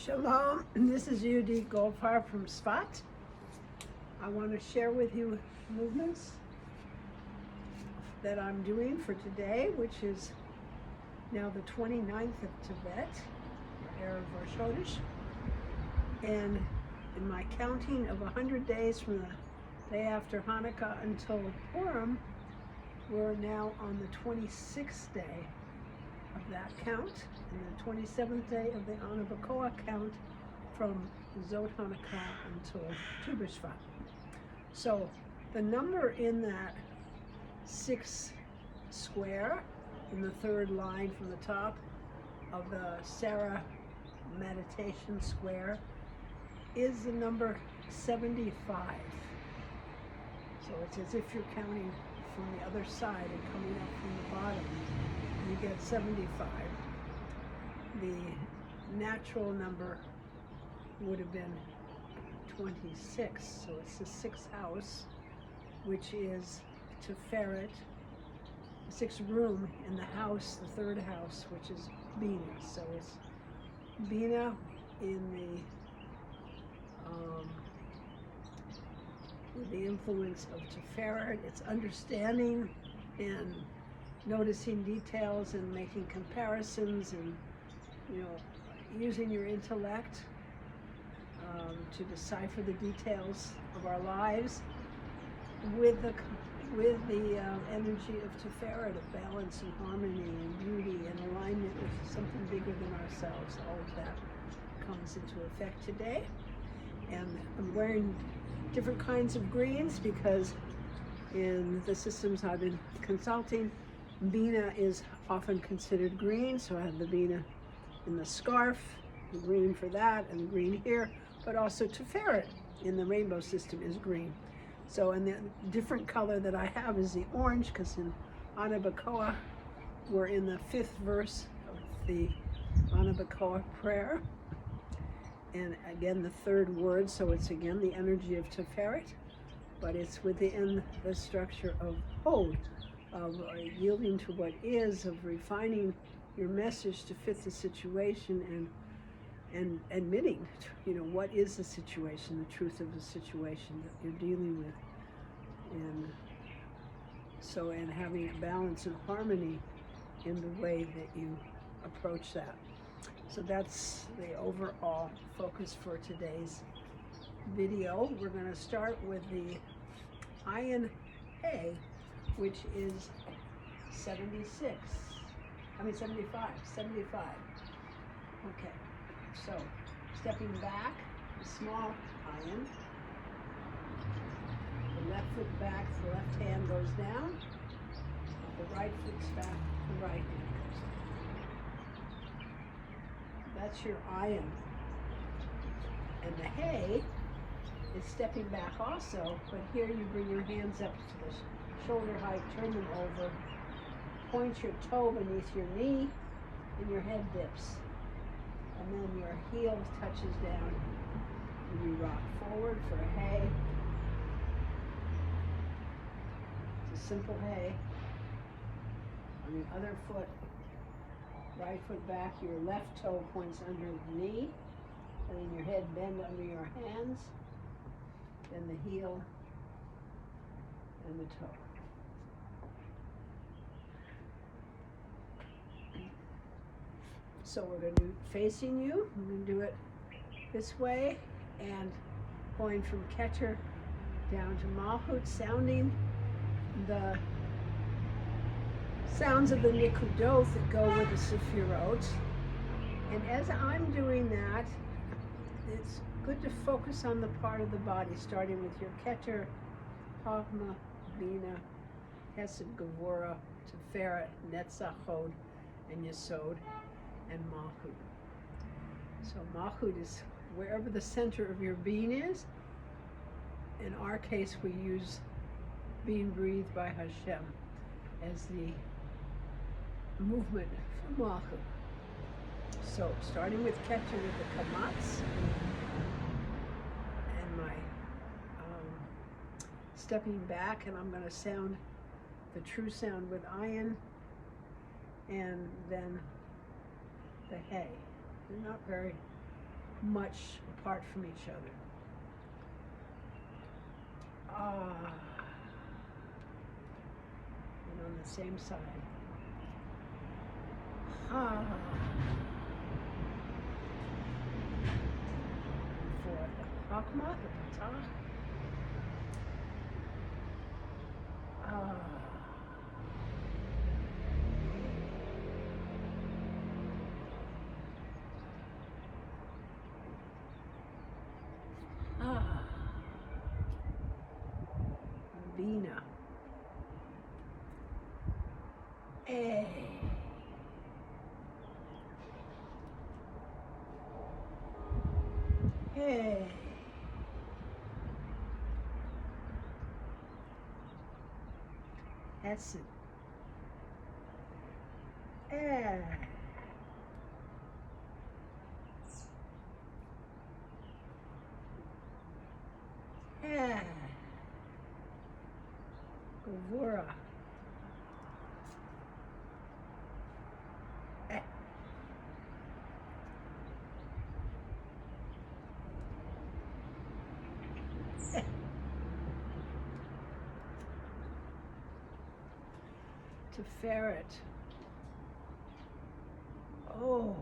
Shalom, this is Yehudit Goldfarb from Spot. I want to share with you movements that I'm doing for today, which is now the 29th of Tevet, Erev Rosh Chodesh. And in my counting of 100 days from the day after Hanukkah until Purim, we're now on the 26th day of that count, and the 27th day of the Ana B'Koach count from Zot Hanukkah until Tu B'Shvat. So the number in that 6 square in the third line from the top of the Sarah meditation square is the number 75. So it's as if you're counting from the other side and coming up from the bottom. You get 75. The natural number would have been 26. So it's the 6th house, which is Tiferet, the 6th room in the house, the 3rd house, which is Binah. So it's Binah in with the influence of Tiferet. It's understanding and noticing details and making comparisons and, using your intellect to decipher the details of our lives with the energy of Tiferet, of balance and harmony and beauty and alignment with something bigger than ourselves. All of that comes into effect today. And I'm wearing different kinds of greens because in the systems I've been consulting, Binah is often considered green, so I have the Binah in the scarf, the green for that, and the green here, but also Tiferet in the rainbow system is green. So, and the different color that I have is the orange, because in Ana B'Koach, we're in the 5th verse of the Ana B'Koach prayer, and again the 3rd word, so it's again the energy of Tiferet, but it's within the structure of Hod, of yielding to what is, of refining your message to fit the situation and admitting, what is the situation, the truth of the situation that you're dealing with. And having a balance and harmony in the way that you approach that. So that's the overall focus for today's video. We're going to start with the Ayin Hay, which is 75. Okay, so stepping back, the small ayin, the left foot back, the left hand goes down, the right foot's back, the right hand goes down. That's your ayin. And the hay is stepping back also, but here you bring your hands up to the shoulder height, turn them over, point your toe beneath your knee, and your head dips. And then your heel touches down, and you rock forward for a hay. It's a simple hay. On your other foot, right foot back, your left toe points under the knee, and then your head bend under your hands, then the heel and the toe. So we're going to do facing you. We're going to do it this way and going from Keter down to Malkhut, sounding the sounds of the nikudot that go with the Sefirot. And as I'm doing that, it's good to focus on the part of the body, starting with your Keter, Chokmah, Binah, Hesed, Gevurah, Tiferet, Netzach, Hod, and Yesod, and Malkhut. So Malkhut is wherever the center of your being is. In our case, we use being breathed by Hashem as the movement for Malkhut. So starting with Keter with the Kubutz, and my stepping back, and I'm going to sound the true sound with ayin, and then the hay. They're not very much apart from each other. And on the same side. For the Hakma, the Patah. Binah. Hey. That's it. Gavura. Tiferet. Oh.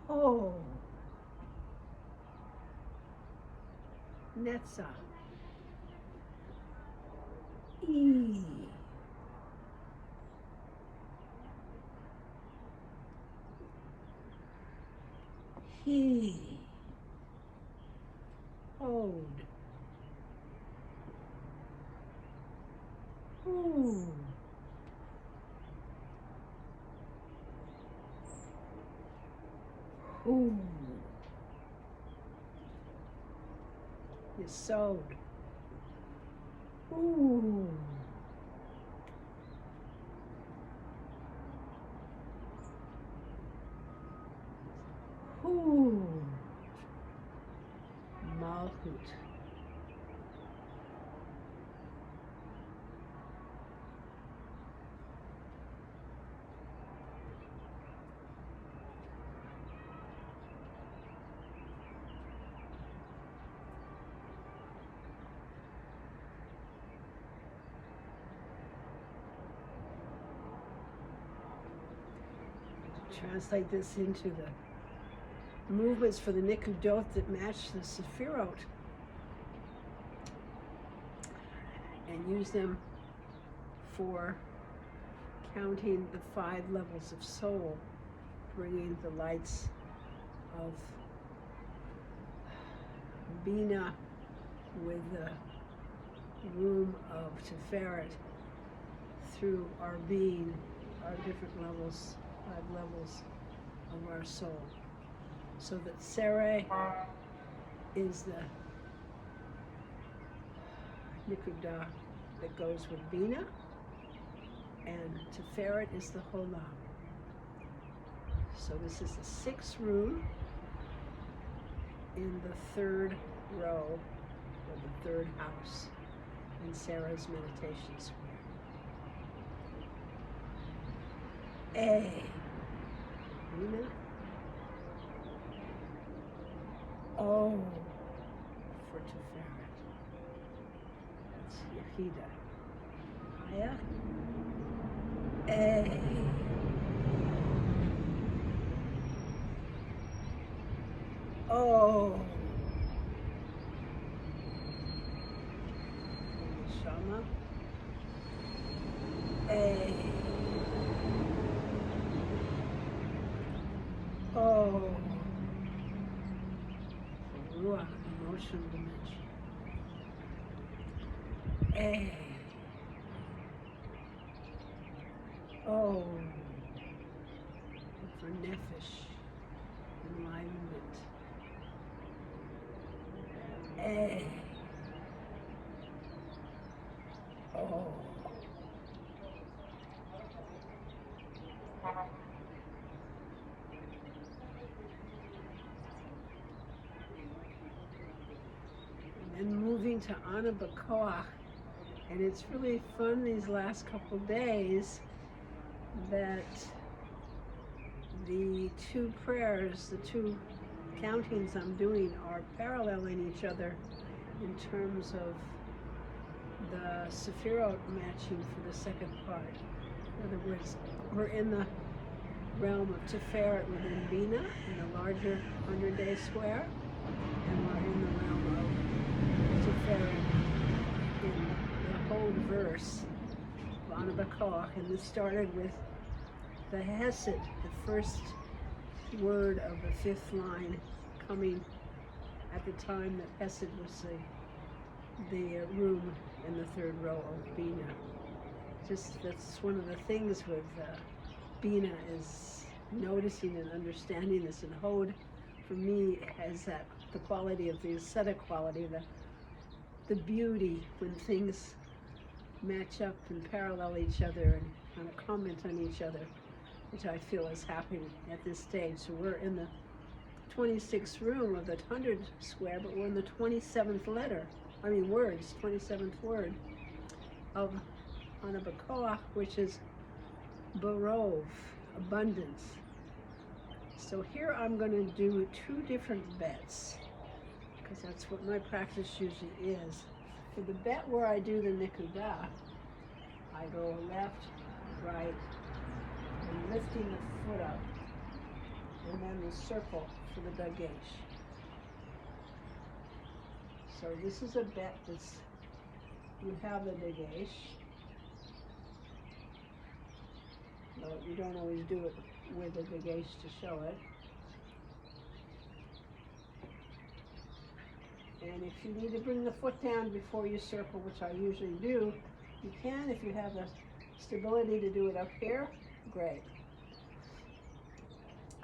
Oh. Netza. E. He. Ode. Ooh. Ooh. Yesod. Ooh. Ooh. Malkhut. Translate this into the movements for the nikudot that match the Sefirot, and use them for counting the 5 levels of soul, bringing the lights of Binah with the room of Tiferet through our being, our different levels, 5 levels of our soul. So that Tzere is the nikudot that goes with Binah, and Tiferet is the Cholam. So this is the 6th room in the 3rd row of the 3rd house in Sarah's meditation square. Binah. Oh, for Tiferet. That's Yehudit. Oh. Shama. Oh. Ruach, emotional dimension. Oh. For nefesh, enlightenment. Oh. And moving to Ana B'Koach, and it's really fun these last couple days that the two prayers, the two countings I'm doing are paralleling each other in terms of the Sefirot matching for the second part. In other words, we're in the realm of Tiferet within Binah, in the larger 100-day square, and we're in the realm of Tiferet in the whole verse, Binah, and this started with the Hesed, the first word of the fifth line, coming at the time that Hesed was the room in the third row of Binah. Just that's one of the things with Binah is noticing and understanding this. And Hod, for me, has that the quality of the ascetic quality, the beauty when things match up and parallel each other and kind of comment on each other, which I feel is happening at this stage. So we're in the 26th room of the 100 square, but we're in the 27th words, 27th word of Binah, which is Barov, abundance. So here I'm going to do two different bets, because that's what my practice usually is. For the bet where I do the nikudot, I go left, right, and lifting the foot up, and then the circle for the dagesh. So this is a bet that's, you have the dagesh, but you don't always do it with the dagesh to show it. And if you need to bring the foot down before you circle, which I usually do, you can. If you have the stability to do it up here, great.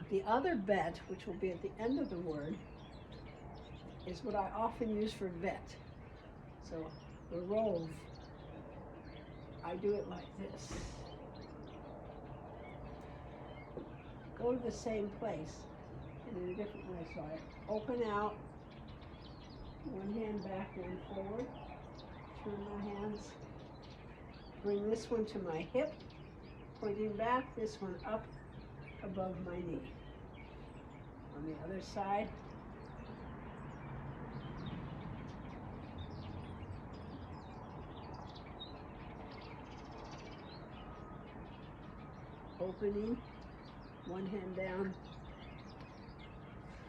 The other bet, which will be at the end of the word, is what I often use for vet. So Berov, I do it like this. Go to the same place and in a different way. So I open out, one hand back, one forward, turn my hands, bring this one to my hip, pointing back, this one up above my knee. On the other side, opening, one hand down,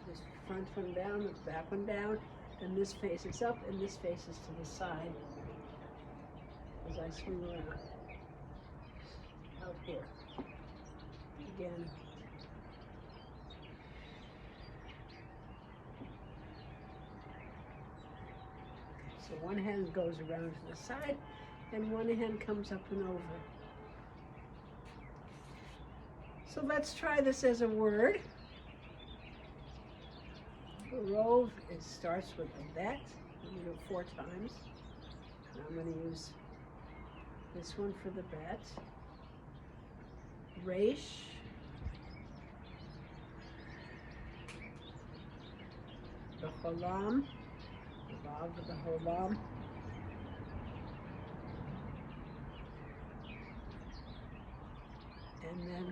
this front one down, the back one down, and this faces up and this faces to the side as I swing around out here. Again. So one hand goes around to the side and one hand comes up and over. So let's try this as a word. Berov, it starts with a bet. I'm going to do it 4 times. And I'm going to use this one for the bet. Reish. The Cholam. The Vav with the Cholam. And then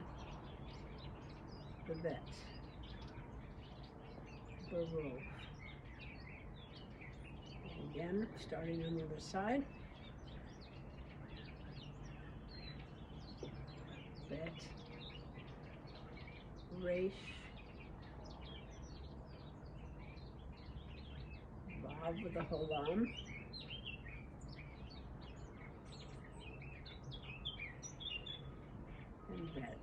the bet. Berov. Again, starting on the other side. Bet. Reish. Vav with the Cholam. And bet.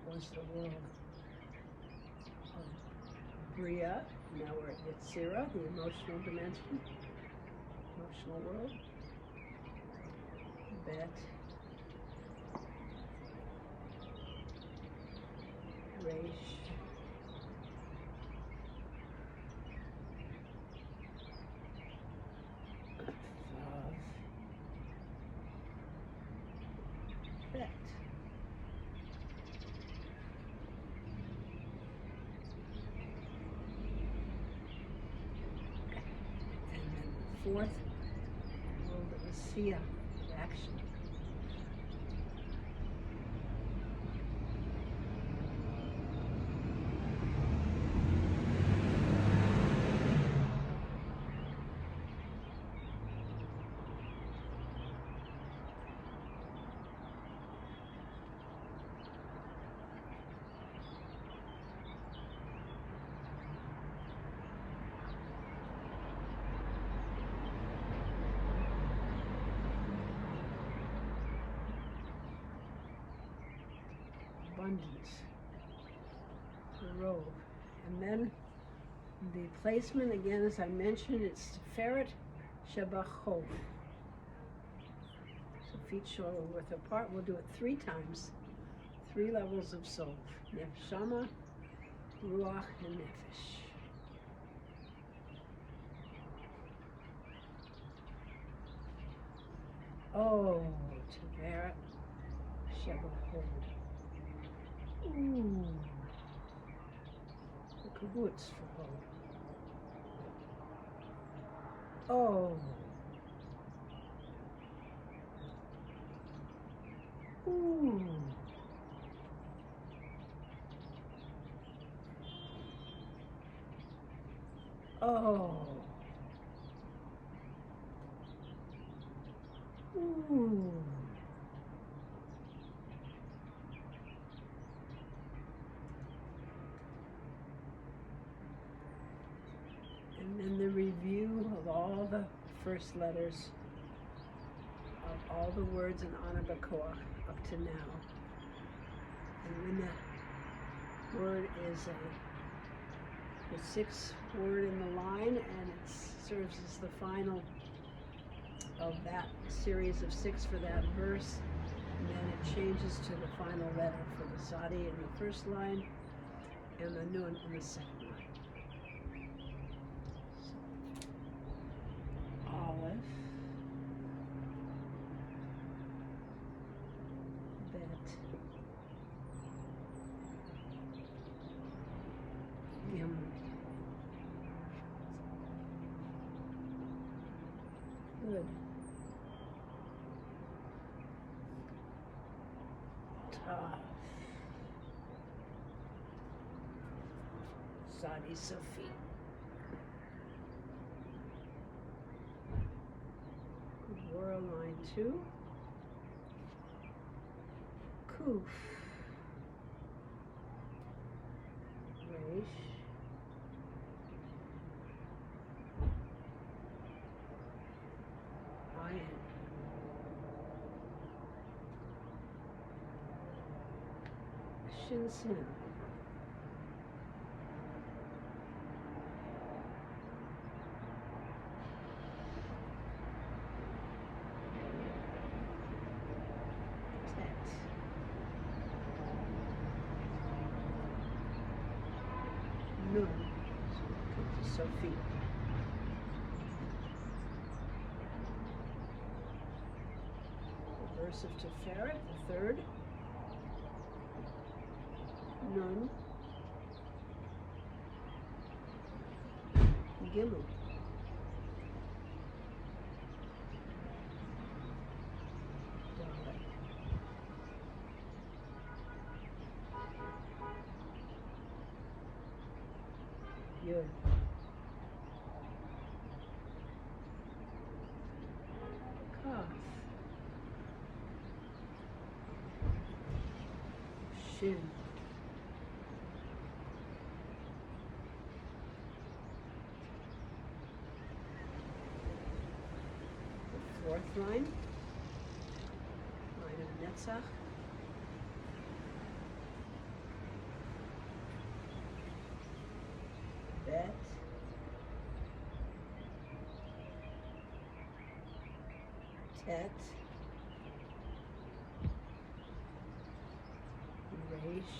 Was the world of Bria. Now we're at Tzere, the emotional dimension, emotional world. Bet. Reish. Vav. Bet. fourth world of Asiya, action. Abundance, Barov, and then the placement again, as I mentioned, it's Tiferet Shebachov. So feet shoulder width apart. We'll do it 3 times, 3 levels of soul: Nefshama, Ruach, and Nefesh. Oh, Tevet Shebachov. Ooh, the Kubutz for hope. Oh. Ooh. Oh. Ooh. And then the review of all the first letters of all the words in Ana Bakoach up to now. And when that word is the 6th word in the line, and it serves as the final of that series of 6 for that verse, and then it changes to the final letter for the Sadi in the first line and the Nun in the second line. Aleph, Bet, Gimel, Good, Tav, Sadi Sofi. World line 2, Kuf, Reish, Ayin, Shin Sin, Nun, so we come to Sophie. The verse of Tiferet, the 3rd. Nun. Gimel. Dalet. Yud. Kaf. Shin. The 4th line of Netzach. Bet, Tet, Reish,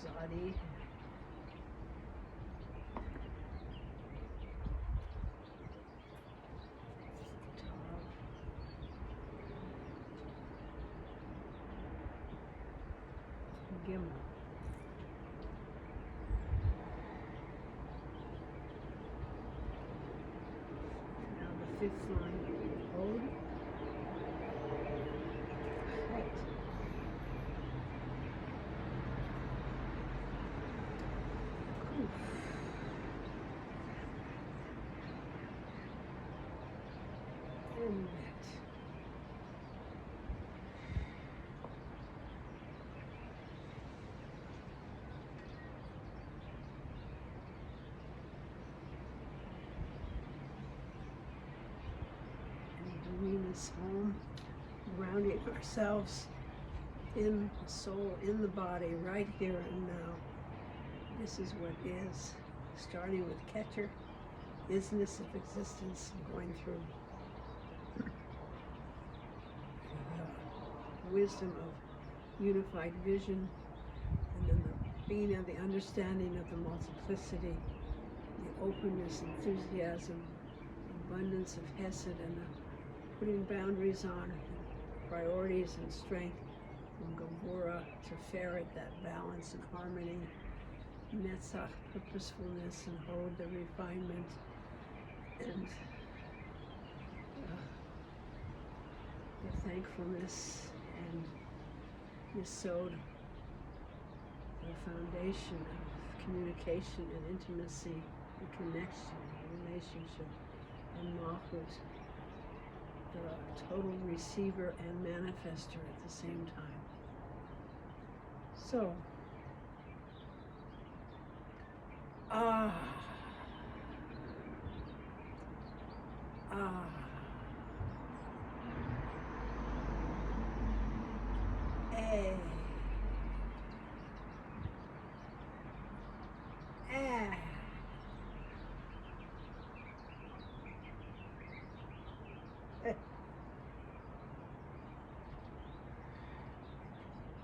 Zadi, Gimel. Now the 5th line, Ode. Right. Oof. And that. Bringing us home, grounding ourselves in the soul, in the body, right here and now. This is what is, starting with Keter, isness of existence, going through the wisdom of unified vision, and then the Binah, the understanding of the multiplicity, the openness, enthusiasm, abundance of Hesed, and the putting boundaries on, priorities and strength, from Gevurah to Tiferet, that balance and harmony, Netzach, purposefulness, and Hod, the refinement, and the thankfulness, and Yesod, the foundation of communication and intimacy and connection and relationship, and Malkhut, the total receiver and manifester at the same time. So, A,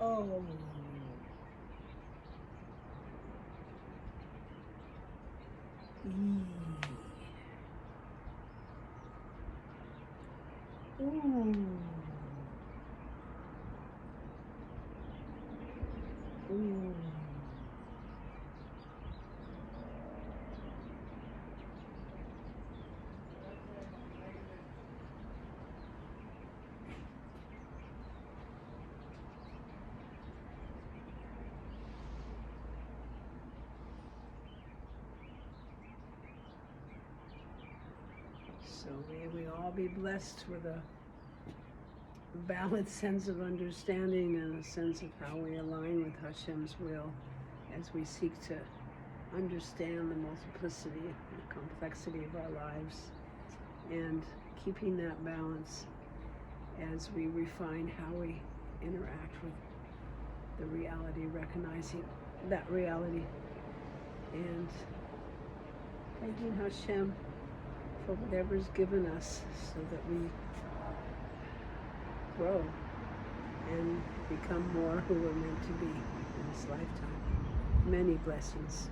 O, E, Ooh. Ooh. So may we all be blessed with a balanced sense of understanding and a sense of how we align with Hashem's will as we seek to understand the multiplicity and the complexity of our lives, and keeping that balance as we refine how we interact with the reality, recognizing that reality, and thanking Hashem for whatever's given us so that we grow and become more who we're meant to be in this lifetime. Many blessings.